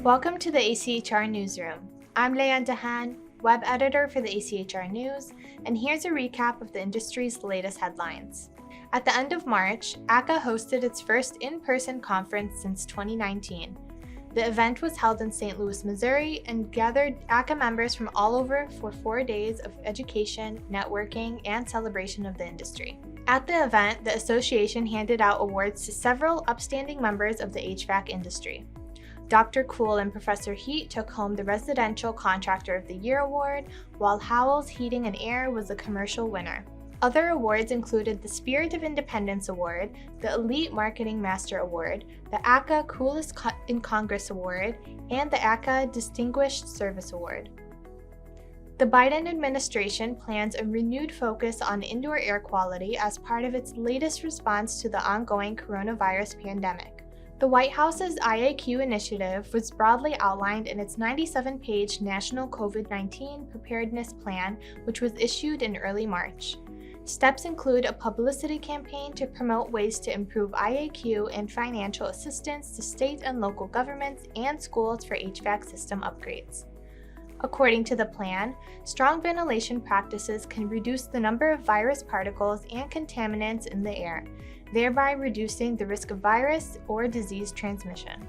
Welcome to the ACHR Newsroom. I'm Leanne Dehan, web editor for the ACHR News, and here's a recap of the industry's latest headlines. At the end of March, ACCA hosted its first in-person conference since 2019. The event was held in St. Louis, Missouri, and gathered ACCA members from all over for 4 days of education, networking, and celebration of the industry. At the event, the association handed out awards to several upstanding members of the HVAC industry. Dr. Cool and Professor Heat took home the Residential Contractor of the Year award, while Howell's Heating and Air was the commercial winner. Other awards included the Spirit of Independence Award, the Elite Marketing Master Award, the ACCA Coolest in Congress Award, and the ACCA Distinguished Service Award. The Biden administration plans a renewed focus on indoor air quality as part of its latest response to the ongoing coronavirus pandemic. The White House's IAQ initiative was broadly outlined in its 97-page National COVID-19 Preparedness Plan, which was issued in early March. Steps include a publicity campaign to promote ways to improve IAQ and financial assistance to state and local governments and schools for HVAC system upgrades. According to the plan, strong ventilation practices can reduce the number of virus particles and contaminants in the air, thereby reducing the risk of virus or disease transmission.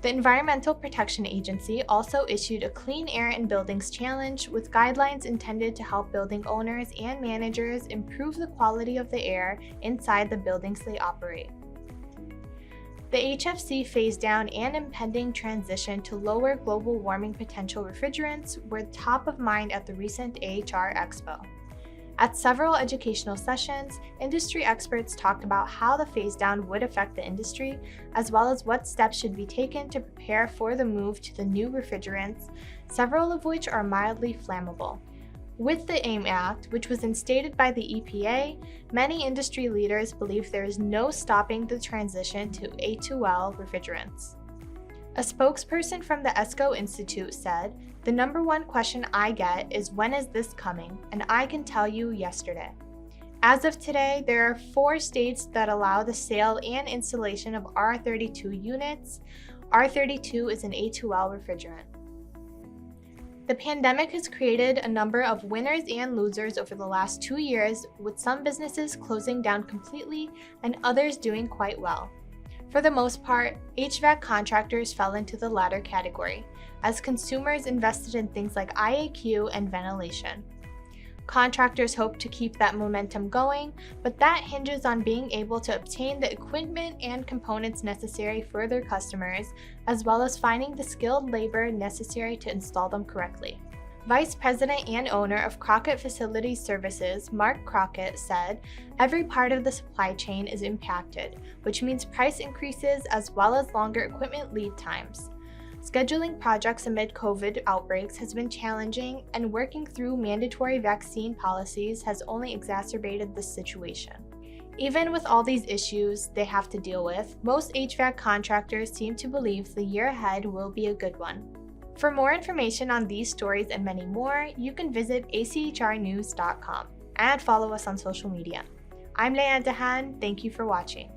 The Environmental Protection Agency also issued a Clean Air in Buildings Challenge with guidelines intended to help building owners and managers improve the quality of the air inside the buildings they operate. The HFC phase-down and impending transition to lower global warming potential refrigerants were top of mind at the recent AHR Expo. At several educational sessions, industry experts talked about how the phase-down would affect the industry, as well as what steps should be taken to prepare for the move to the new refrigerants, several of which are mildly flammable. With the AIM Act, which was instated by the EPA, many industry leaders believe there is no stopping the transition to A2L refrigerants. A spokesperson from the ESCO Institute said, "The number one question I get is when is this coming, and I can tell you yesterday." As of today, there are 4 states that allow the sale and installation of R32 units. R32 is an A2L refrigerant. The pandemic has created a number of winners and losers over the last 2 years, with some businesses closing down completely and others doing quite well. For the most part, HVAC contractors fell into the latter category, as consumers invested in things like IAQ and ventilation. Contractors hope to keep that momentum going, but that hinges on being able to obtain the equipment and components necessary for their customers, as well as finding the skilled labor necessary to install them correctly. Vice President and owner of Crockett Facility Services, Mark Crockett, said, "Every part of the supply chain is impacted, which means price increases as well as longer equipment lead times. Scheduling projects amid COVID outbreaks has been challenging, and working through mandatory vaccine policies has only exacerbated this situation." Even with all these issues they have to deal with, most HVAC contractors seem to believe the year ahead will be a good one. For more information on these stories and many more, you can visit achrnews.com and follow us on social media. I'm Leanne Dehan. Thank you for watching.